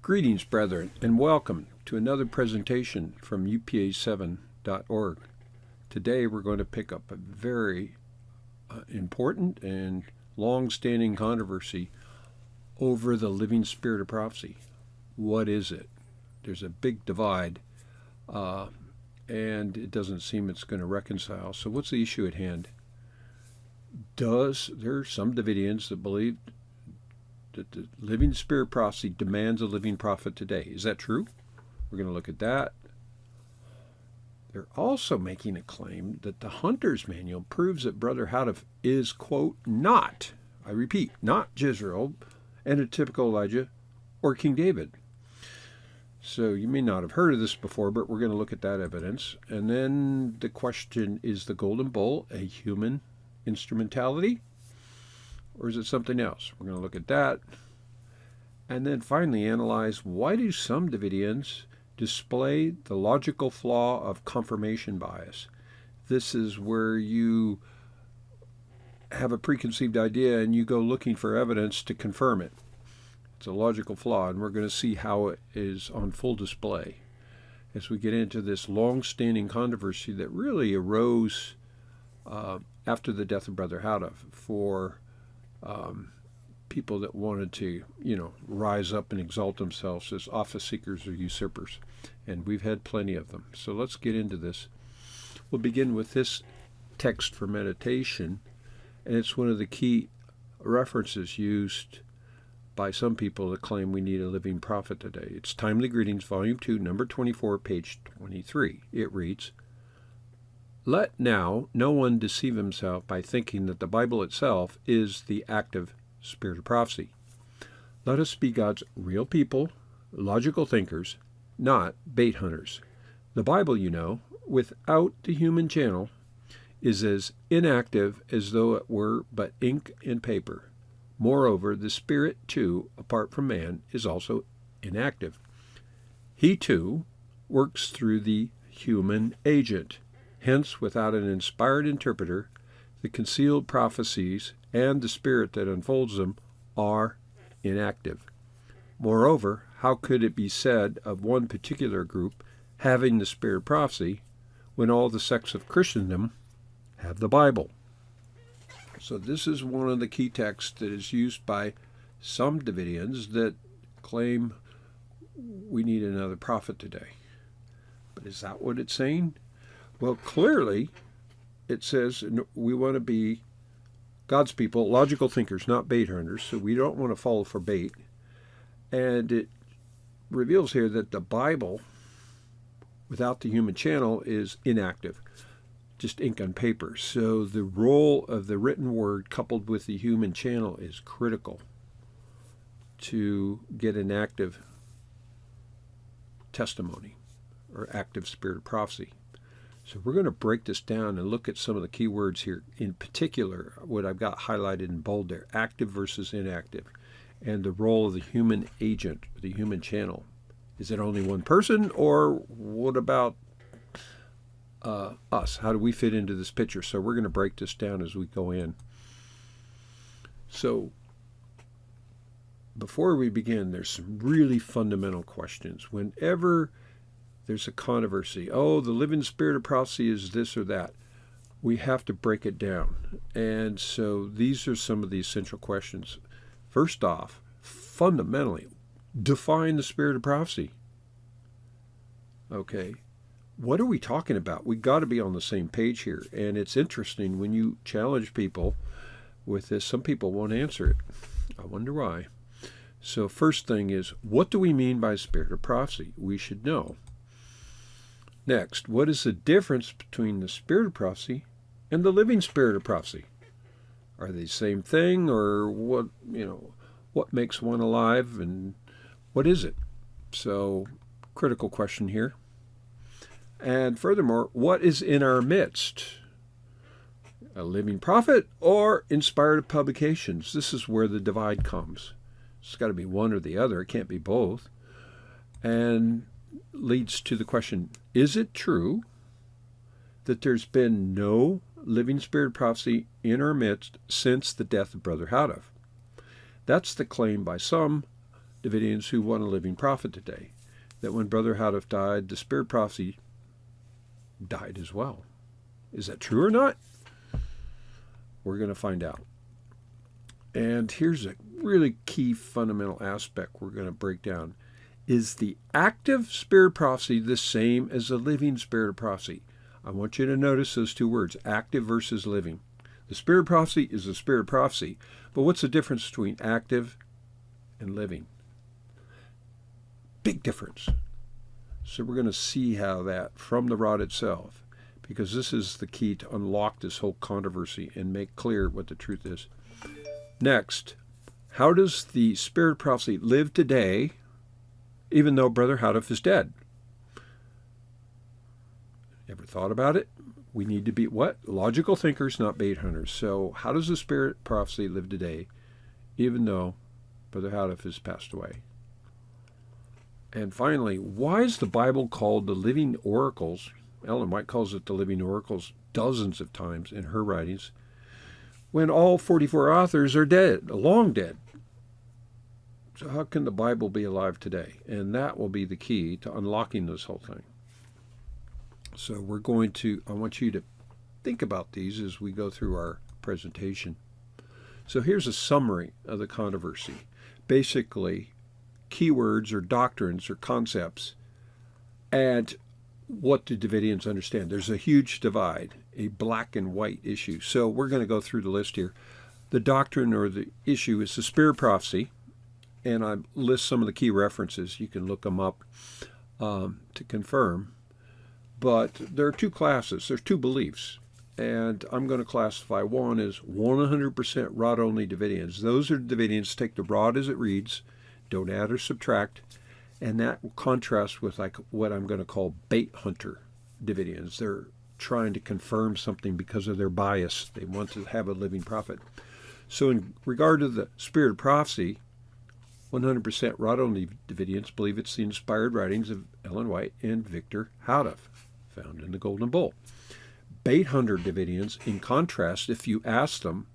Greetings, brethren, and welcome to another presentation from upa7.org. Today we're going to pick up a very important and long-standing controversy over the living spirit of prophecy. What is it? There's a big divide, and it doesn't seem it's going to reconcile. So what's the issue at hand? There are some Davidians that believe that the living spirit prophecy demands a living prophet today. Is that true? We're going to look at that. They're also making a claim that the Hunter's Manual proves that Brother Houteff is, quote, not, I repeat, not Jezreel and a typical Elijah or King David. So you may not have heard of this before, but we're going to look at that evidence. And then the question, is the golden bull a human instrumentality? Or is it something else? We're going to look at that. And then finally analyze, why do some Davidians display the logical flaw of confirmation bias? This is where you have a preconceived idea and you go looking for evidence to confirm it. It's a logical flaw, and we're going to see how it is on full display as we get into this long-standing controversy that really arose after the death of Brother Houteff for people that wanted to, rise up and exalt themselves as office seekers or usurpers. And we've had plenty of them. So let's get into this. We'll begin with this text for meditation, and it's one of the key references used by some people that claim we need a living prophet today. It's Timely Greetings, Volume 2, number 24, page 23. It reads, "Let now no one deceive himself by thinking that the Bible itself is the active spirit of prophecy. Let us be God's real people, logical thinkers, not bait hunters. The Bible, without the human channel, is as inactive as though it were but ink and paper. Moreover, the Spirit, too, apart from man, is also inactive. He, too, works through the human agent. Hence, without an inspired interpreter, the concealed prophecies and the Spirit that unfolds them are inactive. Moreover, how could it be said of one particular group having the spirit of prophecy when all the sects of Christendom have the Bible?" So this is one of the key texts that is used by some Davidians that claim we need another prophet today. But is that what it's saying? Well, clearly it says we want to be God's people, logical thinkers, not bait hunters, so we don't want to fall for bait. And it reveals here that the Bible, without the human channel, is inactive, just ink on paper. So the role of the written word coupled with the human channel is critical to get an active testimony or active spirit of prophecy. So we're going to break this down and look at some of the key words here. In particular, what I've got highlighted in bold there, active versus inactive, and the role of the human agent, the human channel. Is it only one person, or what about us? How do we fit into this picture? So we're going to break this down as we go in. So before we begin, there's some really fundamental questions. Whenever there's a controversy, the living spirit of prophecy is this or that, we have to break it down. And so these are some of the essential questions. First off, fundamentally, define the spirit of prophecy. Okay, what are we talking about? We've got to be on the same page here. And it's interesting when you challenge people with this, some people won't answer it. I wonder why. So first thing is, what do we mean by spirit of prophecy? We should know. Next, what is the difference between the spirit of prophecy and the living spirit of prophecy? Are they the same thing, or what makes one alive, and what is it? So, critical question here. And furthermore, what is in our midst? A living prophet or inspired publications? This is where the divide comes. It's got to be one or the other. It can't be both. And leads to the question, is it true that there's been no living spirit prophecy in our midst since the death of Brother Houteff? That's the claim by some Davidians who want a living prophet today. That when Brother Houteff died, the spirit prophecy died as well. Is that true or not? We're going to find out. And here's a really key fundamental aspect we're going to break down. Is the active spirit prophecy the same as the living spirit prophecy? I want you to notice those two words, active versus living. The spirit prophecy is a spirit prophecy, but what's the difference between active and living? Big difference. So we're going to see how that from the rod itself, because this is the key to unlock this whole controversy and make clear what the truth is. Next, how does the spirit prophecy live today, even though Brother Houteff is dead? Ever thought about it? We need to be what? Logical thinkers, not bait hunters. So how does the spirit prophecy live today, even though Brother Houteff has passed away? And finally, why is the Bible called the living oracles? Ellen White calls it the living oracles dozens of times in her writings, when all 44 authors are dead, long dead. So how can the Bible be alive today? And that will be the key to unlocking this whole thing. So I want you to think about these as we go through our presentation. So here's a summary of the controversy. Basically, keywords or doctrines or concepts, and what do Davidians understand? There's a huge divide, a black and white issue. So we're going to go through the list here. The doctrine or the issue is the spirit prophecy, and I list some of the key references. You can look them up to confirm. But there are two classes. There's two beliefs. And I'm going to classify one as 100% rod-only Davidians. Those are Davidians take the rod as it reads, don't add or subtract, and that will contrast with like what I'm going to call bait hunter Davidians. They're trying to confirm something because of their bias. They want to have a living prophet. So in regard to the spirit of prophecy, 100% rod-only Davidians believe it's the inspired writings of Ellen White and Victor Houteff, found in the Golden Bull. Bait hunter Davidians, in contrast, if you ask them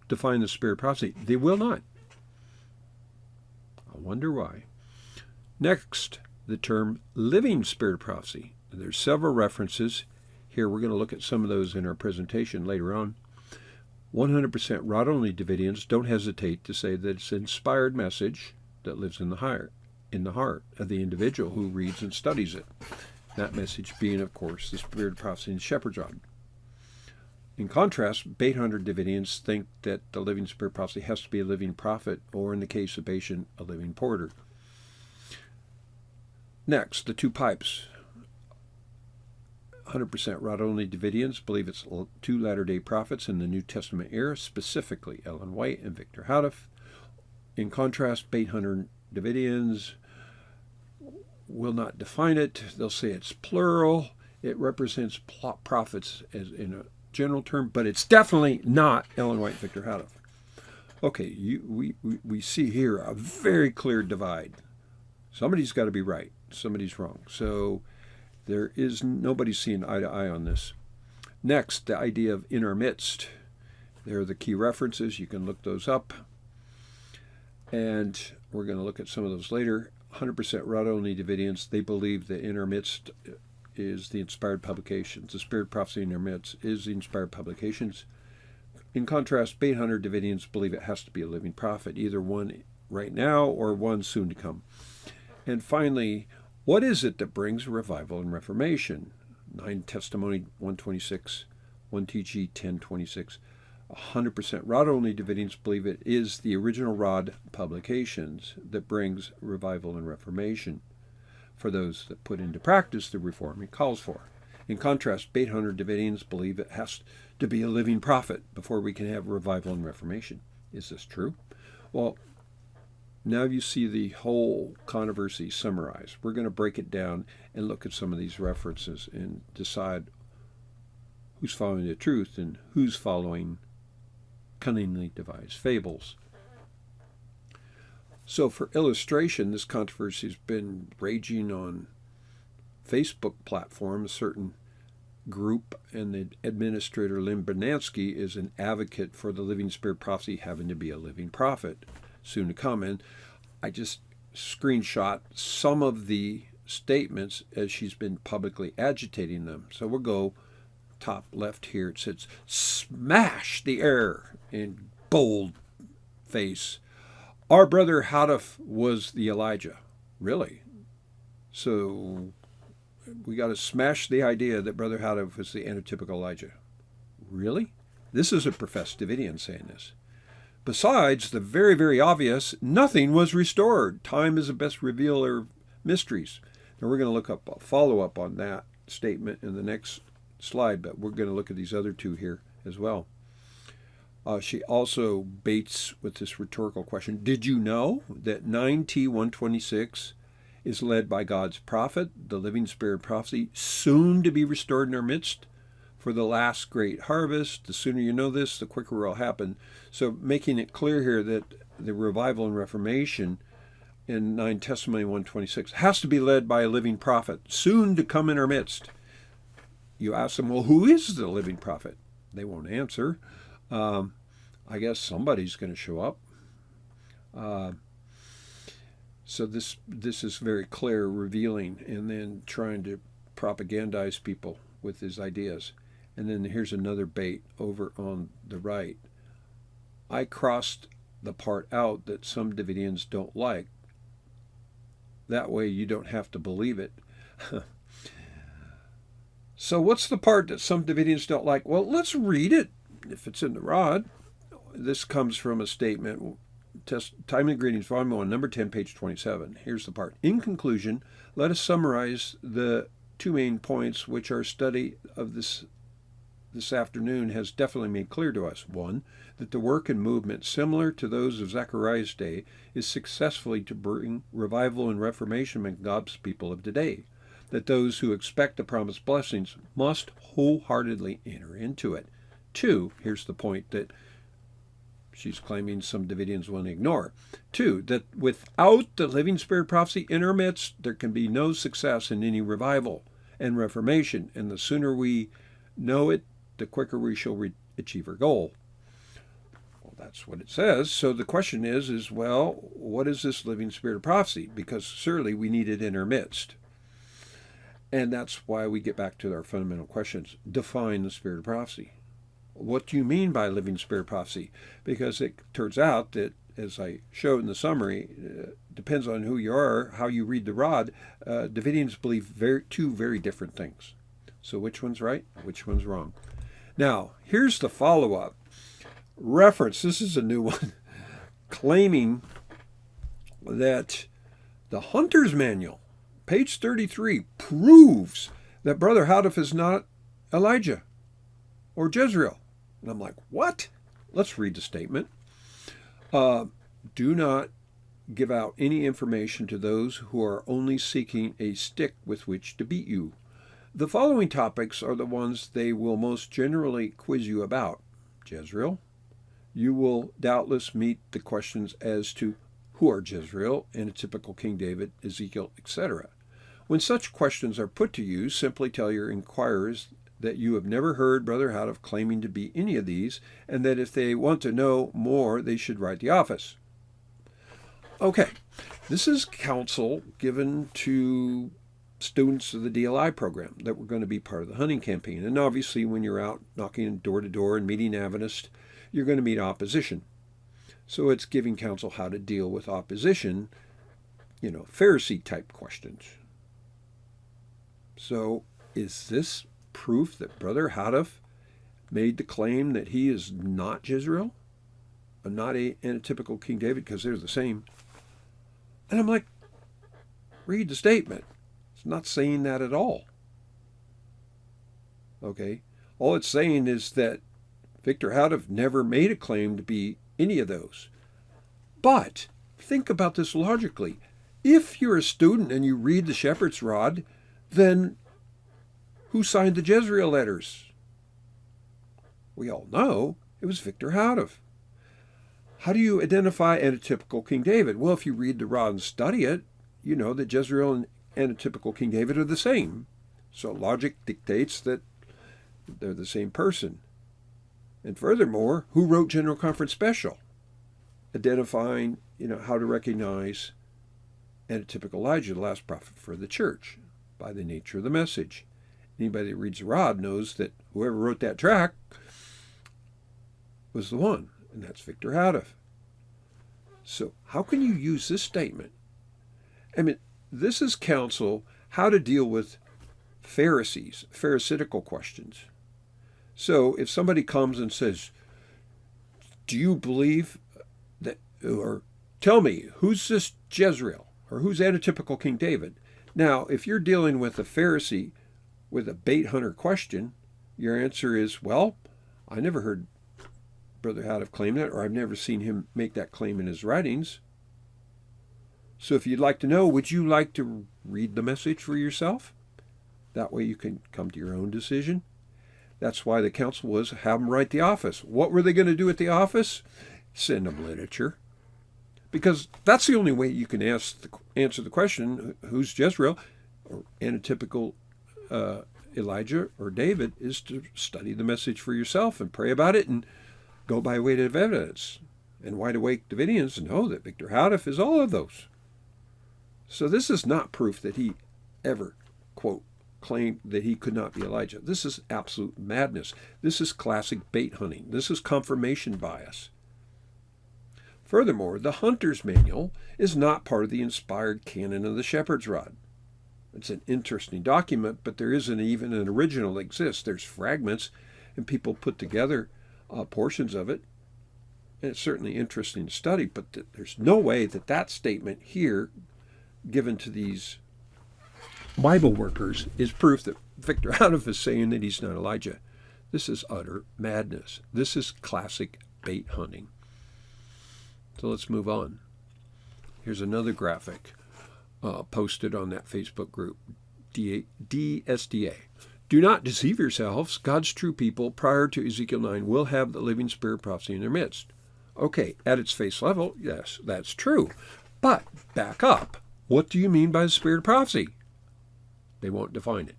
to find the spirit of prophecy, they will not. I wonder why. Next, the term living spirit of prophecy. There's several references. Here we're going to look at some of those in our presentation later on. 100% rod-only Davidians don't hesitate to say that it's an inspired message that lives in the heart of the individual who reads and studies it. That message being, of course, the spirit of prophecy and shepherd's rod. In contrast, bait hunter Davidians think that the living spirit prophecy has to be a living prophet, or in the case of Bashan, a living porter. Next, the two pipes. 100% rod-only Davidians believe it's two Latter-day Prophets in the New Testament era, specifically Ellen White and Victor Houteff. In contrast, bait hunter Davidians will not define it. They'll say it's plural. It represents prophets as in a general term, but it's definitely not Ellen White, Victor Houteff. Okay, we see here a very clear divide. Somebody's got to be right. Somebody's wrong. So there is nobody's seeing eye to eye on this. Next, the idea of in our midst. There are the key references. You can look those up. And we're going to look at some of those later. 100% rod-only Davidians, they believe that in our midst is the inspired publications. The spirit prophecy in our midst is the inspired publications. In contrast, bait hunter Davidians believe it has to be a living prophet, either one right now or one soon to come. And finally, what is it that brings revival and reformation? 9 Testimony 126, 1 TG 1026. 100% rod-only Davidians believe it is the original rod publications that brings revival and reformation for those that put into practice the reform it calls for. In contrast, bait hunter Davidians believe it has to be a living prophet before we can have revival and reformation. Is this true? Well, now you see the whole controversy summarized. We're going to break it down and look at some of these references and decide who's following the truth and who's following cunningly devised fables. So for illustration, this controversy has been raging on Facebook platform. A certain group and the administrator, Lynn Bernansky, is an advocate for the living spirit prophecy having to be a living prophet soon to come. And I just screenshot some of the statements as she's been publicly agitating them. So we'll go top left here. It says, smash the air in bold face. Our brother Houteff was the Elijah. Really? So we got to smash the idea that Brother Houteff was the antitypical Elijah. Really? This is a professed Davidian saying this. Besides the very, very obvious, nothing was restored. Time is the best revealer of mysteries. Now we're going to look up a follow-up on that statement in the next slide, but we're going to look at these other two here as well. She also baits with this rhetorical question. Did you know that 9T126 is led by God's prophet, the living spirit prophecy, soon to be restored in our midst for the last great harvest? The sooner you know this, the quicker it will happen. So making it clear here that the revival and reformation in 9 Testimony 126 has to be led by a living prophet, soon to come in our midst. You ask them, well, who is the living prophet? They won't answer. I guess somebody's going to show up. So this is very clear, revealing, and then trying to propagandize people with his ideas. And then here's another bait over on the right. I crossed the part out that some Davidians don't like. That way you don't have to believe it. So what's the part that some Davidians don't like? Well, let's read it if it's in the rod. This comes from a statement, Timely Greetings, Volume 1, number 10, page 27. Here's the part. In conclusion, let us summarize the two main points which our study of this afternoon has definitely made clear to us. One, that the work and movement similar to those of Zechariah's day is successfully to bring revival and reformation among God's people of today. That those who expect the promised blessings must wholeheartedly enter into it. Two, here's the point that she's claiming some Davidians want to ignore. Two, that without the living spirit prophecy in our midst, there can be no success in any revival and reformation. And the sooner we know it, the quicker we shall achieve our goal. Well, that's what it says. So the question is, well, what is this living spirit of prophecy? Because surely we need it in our midst. And that's why we get back to our fundamental questions. Define the spirit of prophecy. What do you mean by living spirit prophecy? Because it turns out that, as I showed in the summary, depends on who you are, how you read the rod. Davidians believe two very different things. So which one's right? Which one's wrong? Now, here's the follow-up. Reference, this is a new one, claiming that the Hunter's Manual, page 33, proves that Brother Houteff is not Elijah or Jezreel. And I'm like, what? Let's read the statement. Do not give out any information to those who are only seeking a stick with which to beat you. The following topics are the ones they will most generally quiz you about. Jezreel. You will doubtless meet the questions as to who are Jezreel and a typical King David, Ezekiel, etc. When such questions are put to you, simply tell your inquirers that you have never heard Brother Houteff claiming to be any of these, and that if they want to know more, they should write the office. Okay, this is counsel given to students of the DLI program that were going to be part of the hunting campaign. And obviously when you're out knocking door to door and meeting Adventists, you're going to meet opposition. So it's giving counsel how to deal with opposition, Pharisee type questions. So is this proof that Brother Houteff made the claim that he is not Jezreel, and not a typical King David, because they're the same? And I'm like, read the statement. It's not saying that at all. Okay? All it's saying is that Victor Houteff never made a claim to be any of those. But think about this logically. If you're a student and you read the Shepherd's Rod, then who signed the Jezreel letters? We all know it was Victor Houteff. How do you identify antitypical King David? Well, if you read the Rod and study it, you know that Jezreel and antitypical King David are the same. So logic dictates that they're the same person. And furthermore, who wrote General Conference Special? Identifying, how to recognize Antitypical Elijah, the last prophet for the church, by the nature of the message. Anybody that reads the Rod knows that whoever wrote that tract was the one, and that's Victor Houteff. So how can you use this statement? I mean, this is counsel how to deal with Pharisees, Pharisaical questions. So if somebody comes and says, do you believe that, or tell me, who's this Jezreel, or who's antitypical King David? Now, if you're dealing with a Pharisee with a bait hunter question, your answer is, well, I never heard Brother Houteff claim that, or I've never seen him make that claim in his writings. So if you'd like to know, would you like to read the message for yourself? That way you can come to your own decision. That's why the counsel was have them write the office. What were they going to do at the office? Send them literature. Because that's the only way you can answer the question, who's Jezreel, or antitypical Elijah or David, is to study the message for yourself and pray about it and go by way of evidence. And wide-awake Davidians know that Victor Houteff is all of those. So this is not proof that he ever, quote, claimed that he could not be Elijah. This is absolute madness. This is classic bait hunting. This is confirmation bias. Furthermore, the Hunter's Manual is not part of the inspired canon of the Shepherd's Rod. It's an interesting document, but there isn't even an original that exists. There's fragments, and people put together portions of it. And it's certainly interesting to study, but there's no way that that statement here, given to these Bible workers, is proof that Victor Houteff is saying that he's not Elijah. This is utter madness. This is classic bait hunting. So let's move on. Here's another graphic posted on that Facebook group, DSDA. Do not deceive yourselves. God's true people prior to Ezekiel 9 will have the living spirit prophecy in their midst. Okay, at its face level, yes, that's true. But back up. What do you mean by the spirit of prophecy? They won't define it.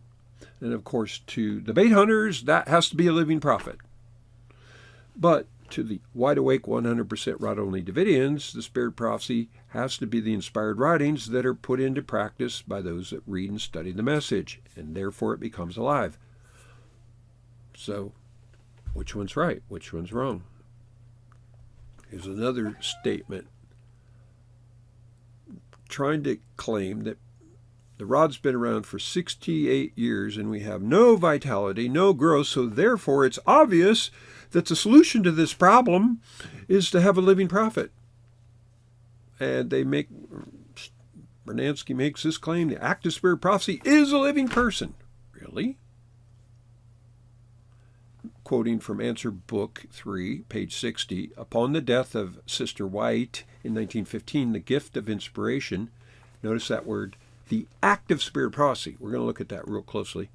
And of course, to the bait hunters, that has to be a living prophet. But to the wide-awake 100% rod-only Davidians, the spirit of prophecy has to be the inspired writings that are put into practice by those that read and study the message, and therefore it becomes alive. So, which one's right? Which one's wrong? Here's another statement trying to claim that the rod's been around for 68 years and we have no vitality, no growth, so therefore it's obvious that the solution to this problem is to have a living prophet. And Bernansky makes this claim, the active spirit prophecy is a living person. Really? Quoting from Answer Book 3, page 60, upon the death of Sister White in 1915, the gift of inspiration, notice that word, the active spirit prophecy, we're going to look at that real closely,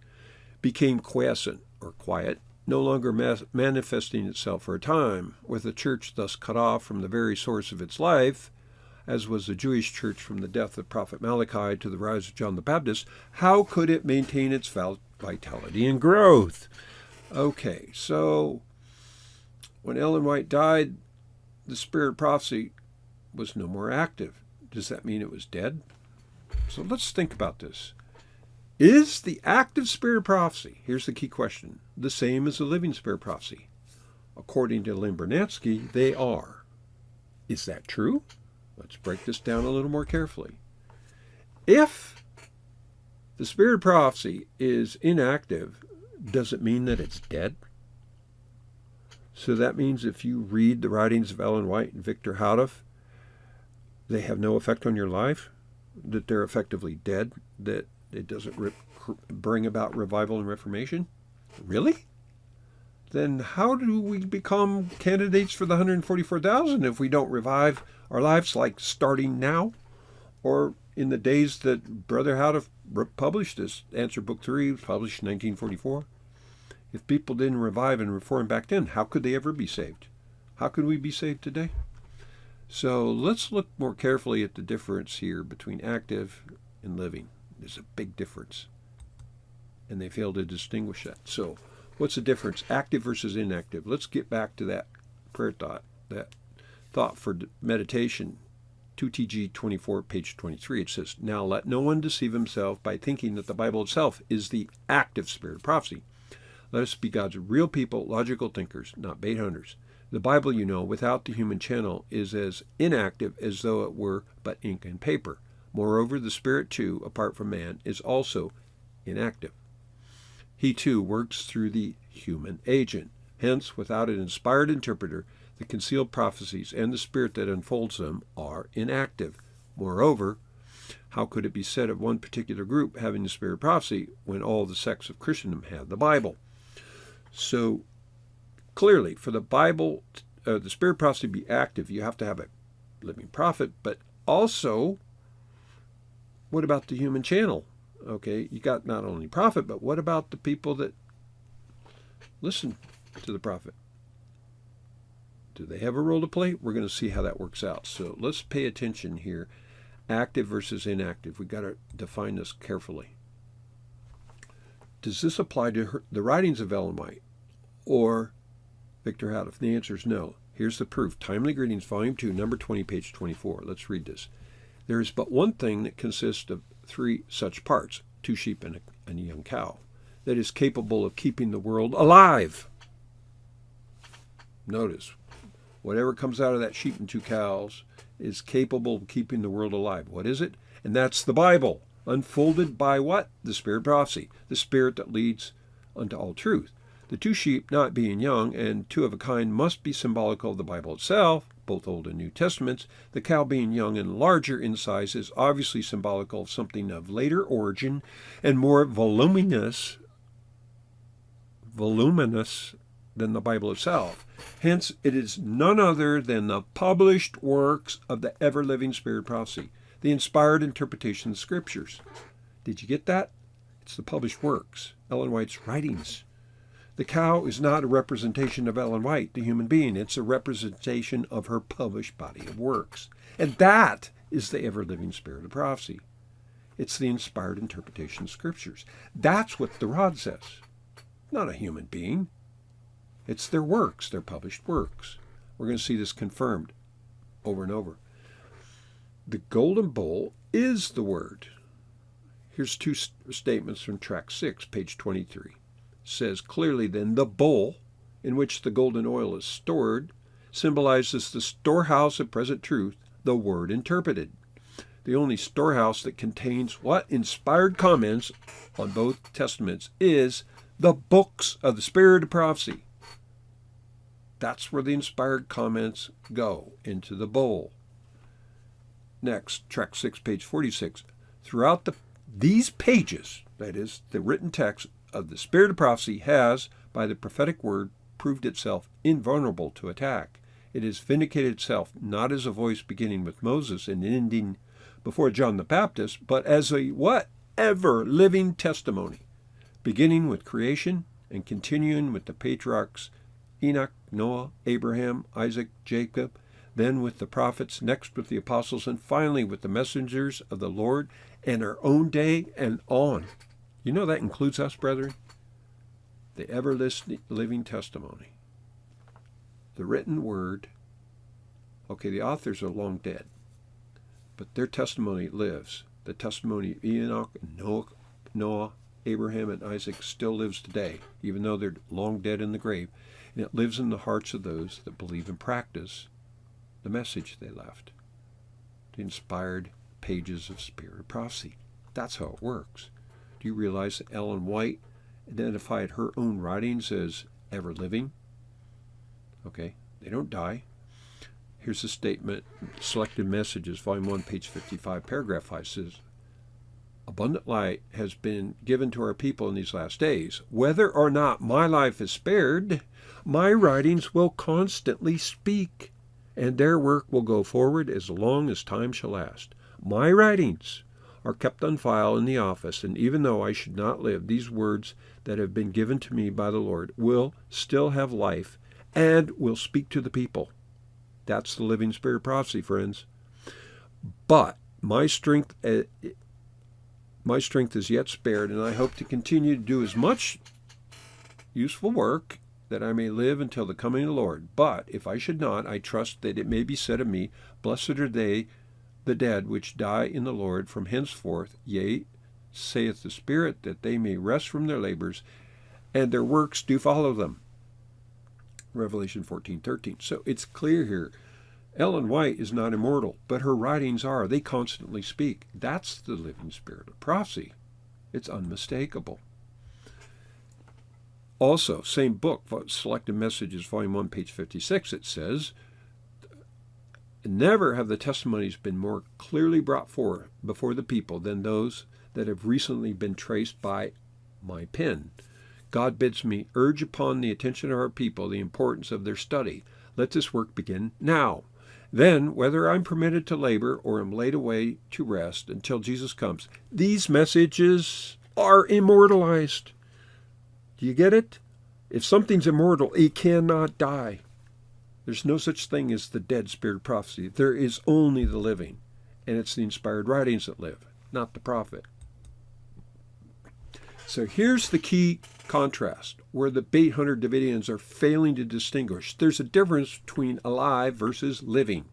became quiescent or quiet, no longer manifesting itself for a time, with the church thus cut off from the very source of its life, as was the Jewish church from the death of Prophet Malachi to the rise of John the Baptist. How could it maintain its vitality and growth? Okay, so when Ellen White died, the spirit of prophecy was no more active. Does that mean it was dead? So let's think about this. Is the active spirit of prophecy, here's the key question, the same as the living spirit of prophecy? According to Lynn Bernansky, they are. Is that true? Let's break this down a little more carefully. If the spirit of prophecy is inactive, does it mean that it's dead? So that means if you read the writings of Ellen White and Victor Houteff, they have no effect on your life? That they're effectively dead? That it doesn't bring about revival and reformation? Really? Then how do we become candidates for the 144,000 if we don't revive our lives, like starting now? Or in the days that Brother Houteff published this, Answer Book 3, published in 1944? If people didn't revive and reform back then, how could they ever be saved? How could we be saved today? So let's look more carefully at the difference here between active and living. There's a big difference. And they fail to distinguish that. So what's the difference, active versus inactive? Let's get back to that prayer thought, that thought for meditation 2TG 24, page 23. It says, "Now let no one deceive himself by thinking that the Bible itself is the active spirit of prophecy. Let us be God's real people, logical thinkers, not bait hunters. The Bible, you know, without the human channel is as inactive as though it were but ink and paper. Moreover, the Spirit, too, apart from man, is also inactive. He, too, works through the human agent. Hence, without an inspired interpreter, the concealed prophecies and the Spirit that unfolds them are inactive. Moreover, how could it be said of one particular group having the spirit of prophecy when all the sects of Christendom have the Bible?" So, clearly, for the Bible, the spirit of prophecy to be active, you have to have a living prophet, but also, what about the human channel? Okay, you got not only prophet, but what about the people that listen to the prophet? Do they have a role to play? We're going to see how that works out. So let's pay attention here. Active versus inactive. We've got to define this carefully. Does this apply to the writings of Ellen White or Victor Houteff? The answer is no. Here's the proof. Timely Greetings, Volume 2, number 20, page 24. Let's read this. "There is but one thing that consists of 3 such parts, 2 sheep and a young cow, that is capable of keeping the world alive." Notice, whatever comes out of that sheep and 2 cows is capable of keeping the world alive. What is it? And that's the Bible, unfolded by what? The spirit of prophecy, the spirit that leads unto all truth. The 2 sheep, not being young and 2 of a kind, must be symbolical of the Bible itself, both Old and New Testaments. The cow, being young and larger in size, is obviously symbolical of something of later origin and more voluminous than the Bible itself. Hence, it is none other than the published works of the ever-living spirit of prophecy, the inspired interpretation of the Scriptures. Did you get that? It's the published works, Ellen White's writings. The cow is not a representation of Ellen White, the human being. It's a representation of her published body of works. And that is the ever-living spirit of prophecy. It's the inspired interpretation of Scriptures. That's what the rod says. Not a human being. It's their works, their published works. We're going to see this confirmed over and over. The golden bowl is the Word. Here's 2 statements from track 6, page 23. Says clearly then, the bowl in which the golden oil is stored symbolizes the storehouse of present truth, the Word interpreted. The only storehouse that contains what? Inspired comments on both testaments is the books of the spirit of prophecy. That's where the inspired comments go, into the bowl. Next, track 6, page 46. Throughout these pages, that is, the written text of the spirit of prophecy has, by the prophetic word, proved itself invulnerable to attack. It has vindicated itself not as a voice beginning with Moses and ending before John the Baptist, but as a what? Ever-living testimony, beginning with creation and continuing with the patriarchs Enoch, Noah, Abraham, Isaac, Jacob, then with the prophets, next with the apostles, and finally with the messengers of the Lord and our own day and on. You know that includes us, brethren? The ever-living testimony. The written word. Okay, the authors are long dead, but their testimony lives. The testimony of Enoch and Noah, Abraham, and Isaac still lives today, even though they're long dead in the grave. And it lives in the hearts of those that believe and practice the message they left. The inspired pages of spirit of prophecy. That's how it works. Do you realize that Ellen White identified her own writings as ever-living? Okay, they don't die. Here's a statement, Selected Messages, Volume 1, page 55, paragraph 5 says, "Abundant light has been given to our people in these last days. Whether or not my life is spared, my writings will constantly speak, and their work will go forward as long as time shall last. My writings are kept on file in the office, and even though I should not live, these words that have been given to me by the Lord will still have life and will speak to the people." That's the living spirit prophecy, friends. "But my strength is yet spared, and I hope to continue to do as much useful work that I may live until the coming of the Lord. But if I should not, I trust that it may be said of me, blessed are they the dead which die in the Lord from henceforth, yea, saith the Spirit, that they may rest from their labors, and their works do follow them. Revelation 14:13. So it's clear here. Ellen White is not immortal, but her writings are. They constantly speak. That's the living spirit of prophecy. It's unmistakable. Also, same book, Selected Messages, Volume 1, page 56, it says, never have the testimonies been more clearly brought forth before the people than those that have recently been traced by my pen. God bids me urge upon the attention of our people the importance of their study. Let this work begin now. Then, whether I'm permitted to labor or am laid away to rest until Jesus comes, these messages are immortalized. Do you get it? If something's immortal, it cannot die. There's no such thing as the dead spirit prophecy. There is only the living, and it's the inspired writings that live, not the prophet. So here's the key contrast where the bait hunter Davidians are failing to distinguish. There's a difference between alive versus living.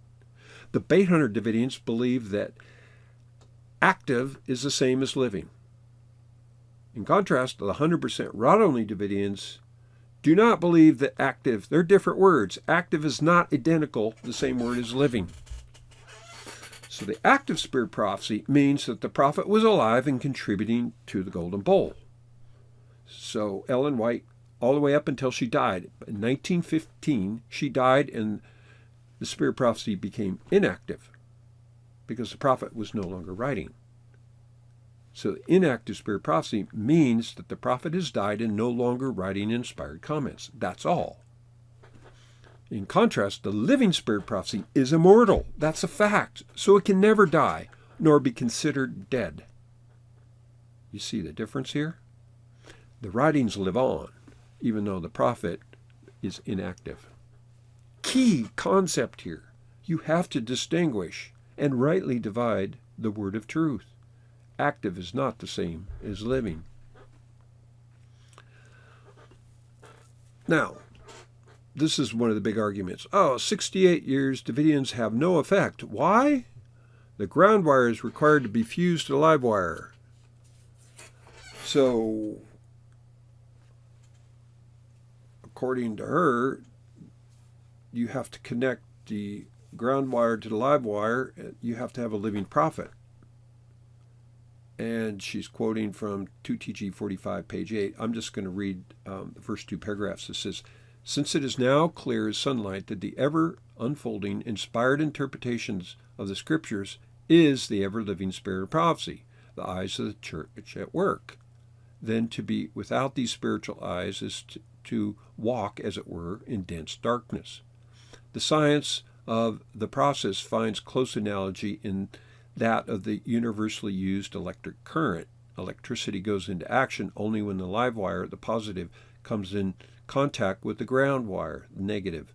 The bait hunter Davidians believe that active is the same as living. In contrast, the 100% rod-only Davidians do not believe that active, they're different words. Active is not identical, the same word as living. So the active spirit prophecy means that the prophet was alive and contributing to the golden bowl. So Ellen White, all the way up until she died, in 1915, she died and the spirit prophecy became inactive because the prophet was no longer writing. So inactive spirit prophecy means that the prophet has died and no longer writing inspired comments. That's all. In contrast, the living spirit prophecy is immortal. That's a fact. So it can never die, nor be considered dead. You see the difference here? The writings live on, even though the prophet is inactive. Key concept here. You have to distinguish and rightly divide the word of truth. Active is not the same as living. Now, this is one of the big arguments. 68 years, Davidians have no effect. Why? The ground wire is required to be fused to the live wire. So, according to her, you have to connect the ground wire to the live wire. You have to have a living prophet. And she's quoting from 2TG 45, page 8. I'm just going to read the first two paragraphs. It says, since it is now clear as sunlight that the ever-unfolding, inspired interpretations of the Scriptures is the ever-living spirit of prophecy, the eyes of the church at work, then to be without these spiritual eyes is to walk, as it were, in dense darkness. The science of the process finds close analogy in that of the universally used electric current. Electricity goes into action only when the live wire, the positive, comes in contact with the ground wire, the negative.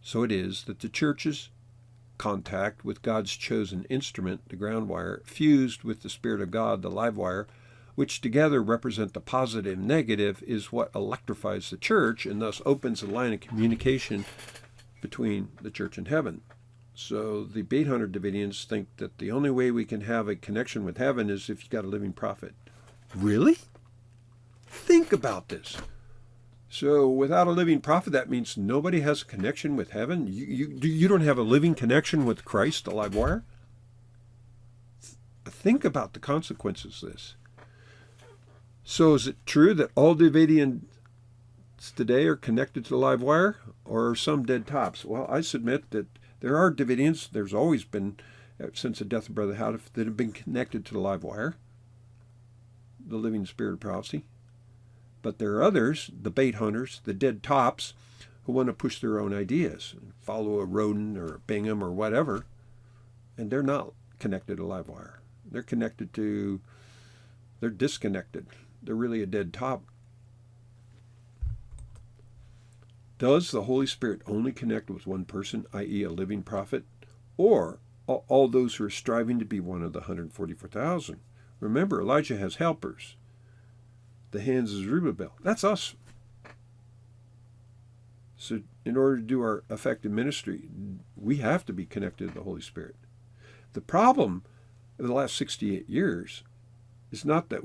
So it is that the church's contact with God's chosen instrument, the ground wire, fused with the Spirit of God, the live wire, which together represent the positive and negative, is what electrifies the church and thus opens a line of communication between the church and heaven. So the bait hunter Davidians think that the only way we can have a connection with heaven is if you've got a living prophet. Really? Think about this. So without a living prophet, that means nobody has a connection with heaven? You don't have a living connection with Christ, the live wire? Think about the consequences of this. So is it true that all Davidians today are connected to the live wire, or are some dead tops? Well, I submit that there are Davidians, there's always been, since the death of Brother Houteff, that have been connected to the live wire, the living spirit of prophecy. But there are others, the bait hunters, the dead tops, who want to push their own ideas, follow a Roden or a Bingham or whatever, and they're not connected to live wire. They're disconnected. They're really a dead top. Does the Holy Spirit only connect with one person, i.e. a living prophet, or all those who are striving to be one of the 144,000? Remember, Elijah has helpers. The hands of Zerubbabel. That's us. So in order to do our effective ministry, we have to be connected to the Holy Spirit. The problem in the last 68 years is not that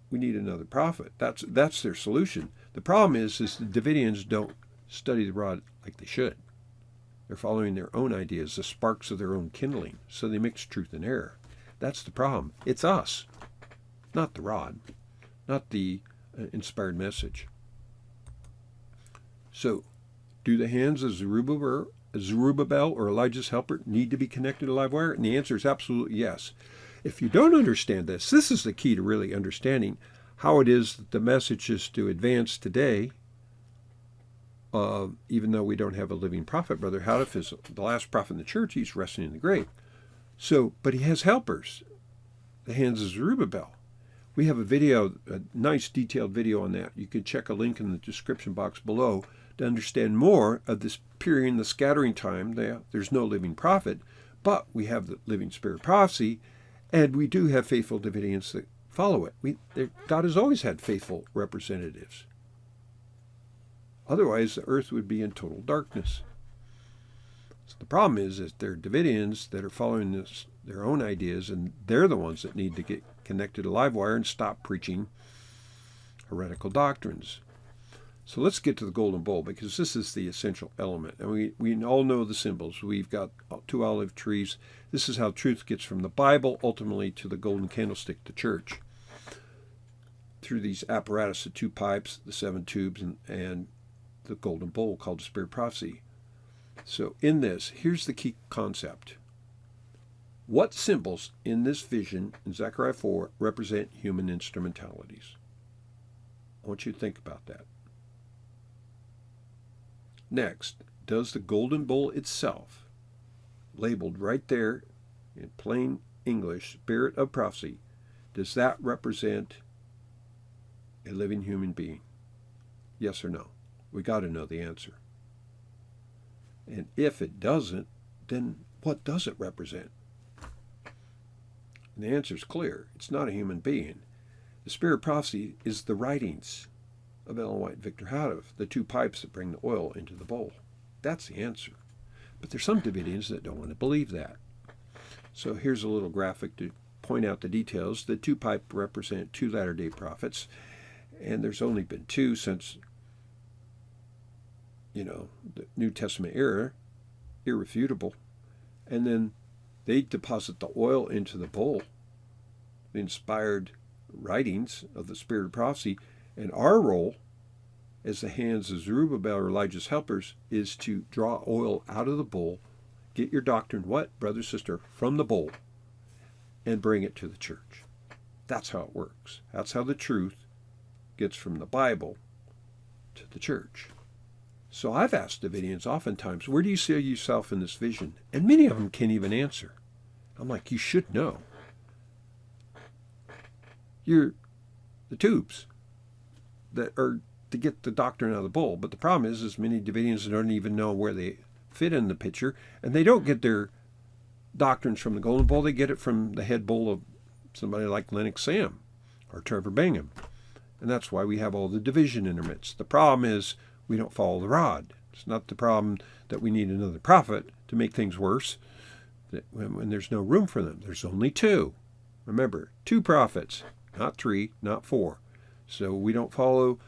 we need another prophet. That's their solution. The problem is the Davidians don't study the rod like they should. They're following their own ideas, the sparks of their own kindling, so they mix truth and error. That's the problem. It's us, not the rod, not the inspired message. So, do the hands of Zerubbabel or Elijah's helper need to be connected to live wire? And the answer is absolutely yes. If you don't understand this, this is the key to really understanding how it is that the message is to advance today, even though we don't have a living prophet. Brother Houteff is the last prophet in the church. He's resting in the grave. So, but he has helpers, the hands of Zerubbabel. We have a video, a nice detailed video on that. You can check a link in the description box below to understand more of this period, the scattering time. There's no living prophet, but we have the living spirit prophecy, and we do have faithful Davidians that follow it. God has always had faithful representatives. Otherwise, the earth would be in total darkness. So the problem is that there are Davidians that are following their own ideas, and they're the ones that need to get connected to live wire and stop preaching heretical doctrines. So let's get to the golden bowl, because this is the essential element. And we all know the symbols. We've got 2 olive trees. This is how truth gets from the Bible ultimately to the golden candlestick, the church, through these apparatus, the 2 pipes, the 7 tubes, and the golden bowl called the spirit prophecy. So in this, here's the key concept. What symbols in this vision in Zechariah 4 represent human instrumentalities? I want you to think about that. Next, does the golden bowl itself, labeled right there in plain English, spirit of prophecy, does that represent a living human being? Yes or no? We got to know the answer. And if it doesn't, then what does it represent? And the answer is clear. It's not a human being. The spirit of prophecy is the writings of Ellen White and Victor Houteff, the 2 pipes that bring the oil into the bowl. That's the answer. But there's some Davidians that don't want to believe that. So here's a little graphic to point out the details. The 2 pipes represent 2 latter-day prophets, and there's only been 2 since, the New Testament era, irrefutable. And then they deposit the oil into the bowl, the inspired writings of the spirit of prophecy. And our role, as the hands of Zerubbabel or Elijah's helpers, is to draw oil out of the bowl, get your doctrine, what, brother, sister, from the bowl, and bring it to the church. That's how it works. That's how the truth gets from the Bible to the church. So I've asked Davidians oftentimes, where do you see yourself in this vision? And many of them can't even answer. I'm like, you should know. You're the tubes that are to get the doctrine out of the bowl. But the problem is many Davidians don't even know where they fit in the picture, and they don't get their doctrines from the golden bowl. They get it from the head bowl of somebody like Lennox Sam or Trevor Bingham. And that's why we have all the division in our midst. The problem is we don't follow the rod. It's not the problem that we need another prophet to make things worse, that when there's no room for them. There's only 2. Remember, 2 prophets, not 3, not 4. So we don't follow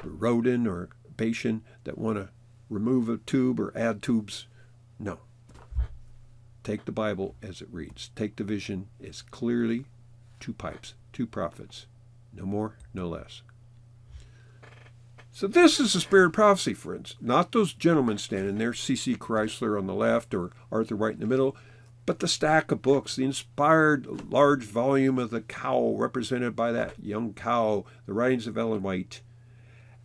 Rodin or Bashan that want to remove a tube or add tubes. No. Take the Bible as it reads. Take the vision as clearly 2 pipes, 2 prophets. No more, no less. So this is the spirit of prophecy, friends. Not those gentlemen standing there, C.C. Chrysler on the left or Arthur White in the middle, but the stack of books, the inspired large volume of the cow represented by that young cow, the writings of Ellen White,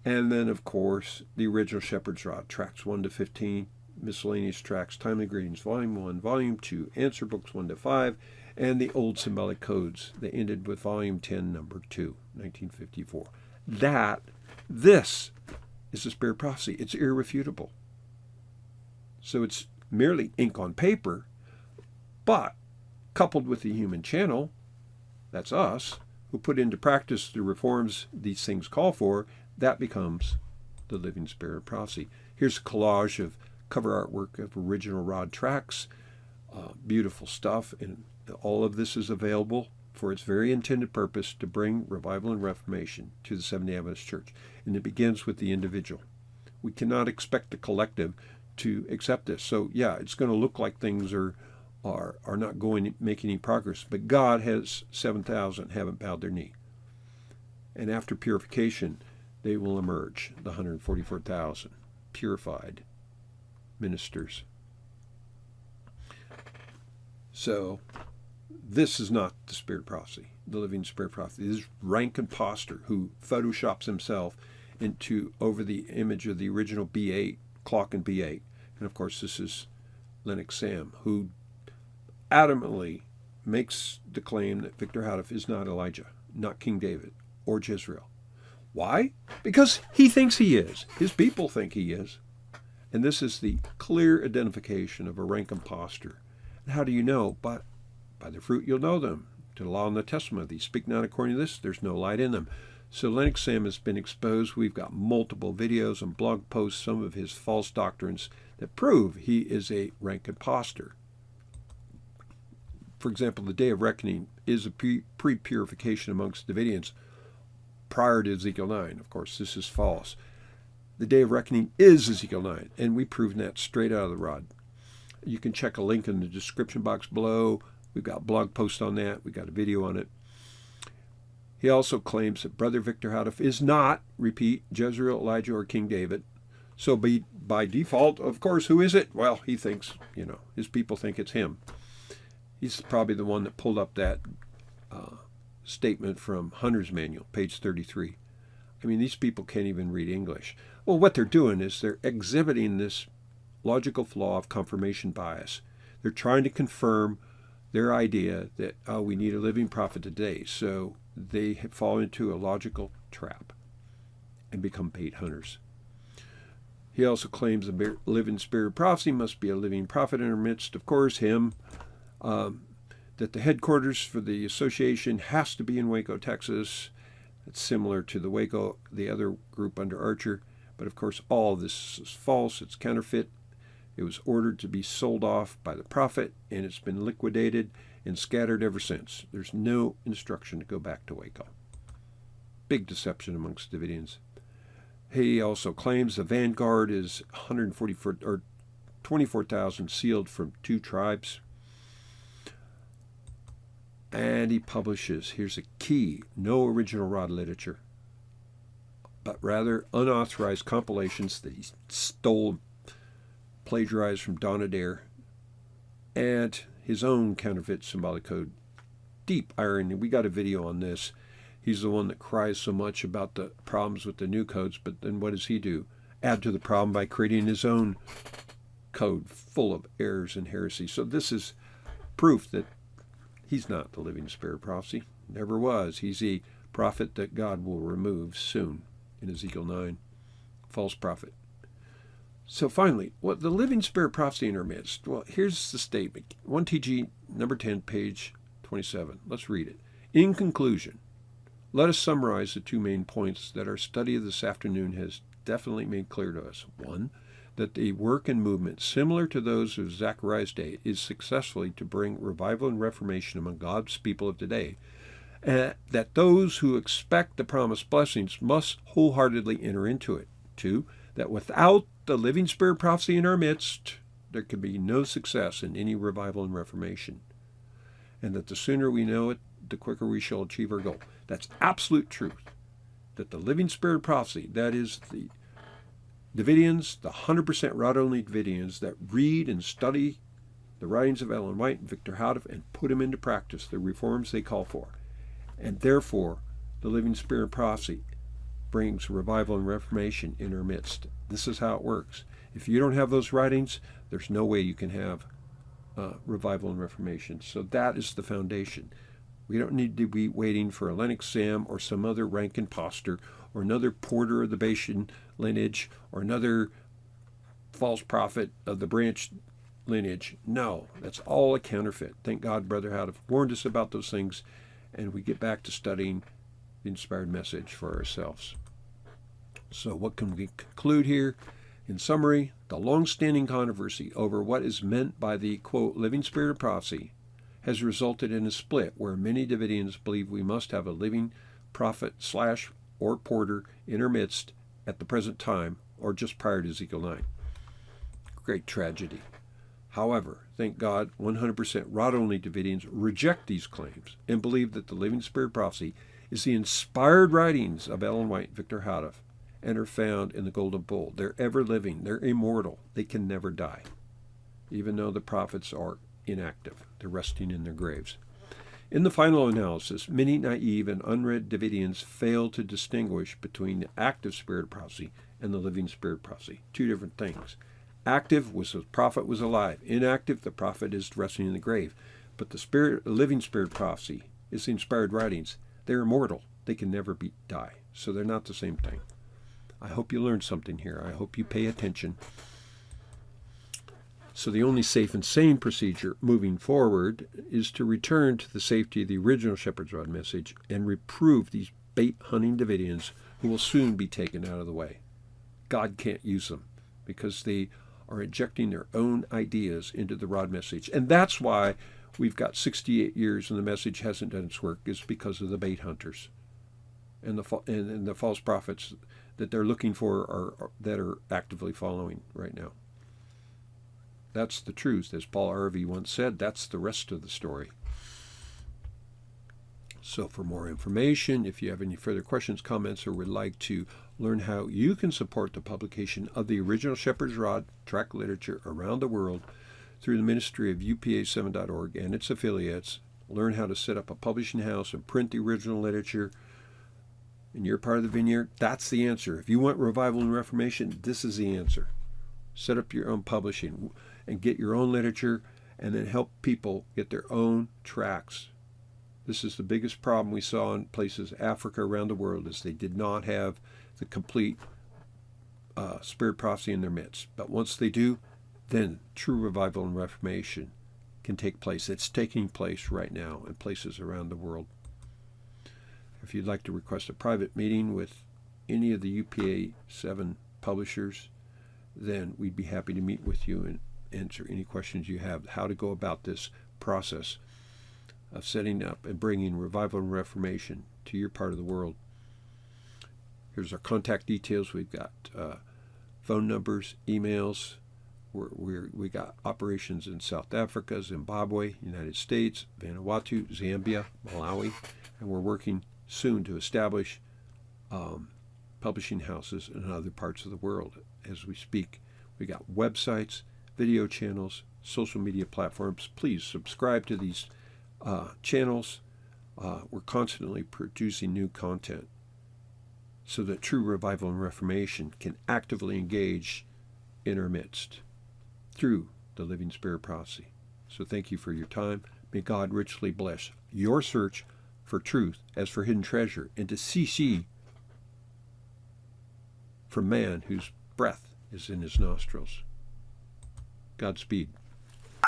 and then, of course, the original Shepherd's Rod, tracts 1 to 15, miscellaneous tracts, timely greetings, volume 1, volume 2, answer books 1 to 5, and the old symbolic codes. They ended with volume 10, number 2, 1954. This is the spirit of prophecy. It's irrefutable. So it's merely ink on paper, but coupled with the human channel, that's us, who put into practice the reforms these things call for, that becomes the living spirit of prophecy. Here's a collage of cover artwork of original rod tracts Beautiful stuff, and all of this is available for its very intended purpose to bring revival and reformation to the Seventh-day Adventist Church. And it begins with the individual. We cannot expect the collective to accept this. So yeah, it's going to look like things are not going to make any progress. But God has 7,000 haven't bowed their knee. And after purification, they will emerge, the 144,000 purified ministers. So this is not the spirit prophecy, the living spirit prophecy. This is rank imposter who photoshops himself over the image of the original B8, clock and B8. And of course, this is Lennox Sam, who adamantly makes the claim that Victor Houteff is not Elijah, not King David, or Jezreel. Why? Because he thinks he is. His people think he is. And this is the clear identification of a rank impostor. And how do you know? By the fruit you'll know them. To the law and the testament, these speak not according to this, there's no light in them. So Lennox Sam has been exposed. We've got multiple videos and blog posts, some of his false doctrines that prove he is a rank impostor. For example, the day of reckoning is a pre-purification amongst Davidians prior to Ezekiel 9. Of course, this is false. The day of reckoning is Ezekiel 9, and we've proven that straight out of the rod. You can check a link in the description box below. We've got blog posts on that. We've got a video on it. He also claims that Brother Victor Houteff is not, repeat, Jezreel, Elijah, or King David. So by default, of course, who is it? Well, he thinks, his people think it's him. He's probably the one that pulled up that statement from Hunter's Manual, page 33. I mean, these people can't even read English. Well, what they're doing is they're exhibiting this logical flaw of confirmation bias. They're trying to confirm their idea that, we need a living prophet today. So they fall into a logical trap and become paid hunters. He also claims the living spirit prophecy must be a living prophet in our midst. Of course, him. That the headquarters for the association has to be in Waco, Texas. It's similar to the other group under Archer. But of course, all of this is false. It's counterfeit. It was ordered to be sold off by the prophet, and it's been liquidated and scattered ever since. There's no instruction to go back to Waco. Big deception amongst Davidians. He also claims the vanguard is 24,000 sealed from 2 tribes. And he publishes, here's a key, no original rod literature, but rather unauthorized compilations that he stole, plagiarized from Don Adair, and his own counterfeit symbolic code. Deep irony. We got a video on this. He's the one that cries so much about the problems with the new codes, but then what does he do? Add to the problem by creating his own code full of errors and heresy. So this is proof that he's not the living spirit prophecy. Never was. He's a prophet that God will remove soon in Ezekiel 9. False prophet. So finally, what the living spirit prophecy in our midst? Well, here's the statement. 1 TG, number 10, page 27. Let's read it. In conclusion, let us summarize the 2 main points that our study of this afternoon has definitely made clear to us. 1, that the work and movement similar to those of Zechariah's day is successfully to bring revival and reformation among God's people of today, and that those who expect the promised blessings must wholeheartedly enter into it. 2, that without the living spirit prophecy in our midst, there can be no success in any revival and reformation, and that the sooner we know it, the quicker we shall achieve our goal. That's absolute truth. That the living spirit prophecy, that is the Davidians, the 100% rod-only Davidians that read and study the writings of Ellen White and Victor Houteff and put them into practice, the reforms they call for. And therefore, the living spirit prophecy brings revival and reformation in our midst. This is how it works. If you don't have those writings, there's no way you can have revival and reformation. So that is the foundation. We don't need to be waiting for a Lennox Sam or some other rank imposter or another porter of the Bashan lineage or another false prophet of the branch lineage. No, that's all a counterfeit. Thank God Brother Houteff warned us about those things, and we get back to studying the inspired message for ourselves. So what can we conclude here? In summary, the long-standing controversy over what is meant by the, quote, living spirit of prophecy has resulted in a split where many Davidians believe we must have a living prophet / or porter in our midst at the present time or just prior to Ezekiel 9. Great tragedy. However, thank God, 100% rod-only Davidians reject these claims and believe that the living spirit prophecy is the inspired writings of Ellen White and Victor Houteff and are found in the Golden Bull. They're ever living. They're immortal. They can never die, even though the prophets are inactive. They're resting in their graves. In the final analysis, many naive and unread Davidians fail to distinguish between the active spirit of prophecy and the living spirit of prophecy. Two different things. Active was the prophet was alive. Inactive, the prophet is resting in the grave. But the living spirit prophecy is the inspired writings. They're immortal. They can never die. So they're not the same thing. I hope you learned something here. I hope you pay attention. So the only safe and sane procedure moving forward is to return to the safety of the original Shepherd's Rod message and reprove these bait-hunting Davidians who will soon be taken out of the way. God can't use them because they are injecting their own ideas into the rod message. And that's why we've got 68 years and the message hasn't done its work, is because of the bait hunters and the false prophets that they're looking for that are actively following right now. That's the truth. As Paul Harvey once said, that's the rest of the story. So for more information, if you have any further questions, comments, or would like to learn how you can support the publication of the original Shepherd's Rod tract literature around the world through the ministry of UPA7.org and its affiliates, learn how to set up a publishing house and print the original literature in your part of the vineyard, that's the answer. If you want revival and reformation, this is the answer. Set up your own publishing and get your own literature and then help people get their own tracts. This is the biggest problem we saw in places, Africa, around the world, is they did not have the complete spirit prophecy in their midst. But once they do, then true revival and reformation can take place. It's taking place right now in places around the world. If you'd like to request a private meeting with any of the UPA 7 publishers, then we'd be happy to meet with you and answer any questions you have, how to go about this process of setting up and bringing revival and reformation to your part of the world. Here's our contact details. We've got phone numbers, emails. We got operations in South Africa, Zimbabwe, United States, Vanuatu, Zambia, Malawi, and we're working soon to establish publishing houses in other parts of the world as we speak. We got websites, video channels, social media platforms. Please subscribe to these channels. We're constantly producing new content so that true revival and reformation can actively engage in our midst through the living spirit prophecy. So thank you for your time. May God richly bless your search for truth as for hidden treasure, and to cease ye from man whose breath is in his nostrils. Godspeed.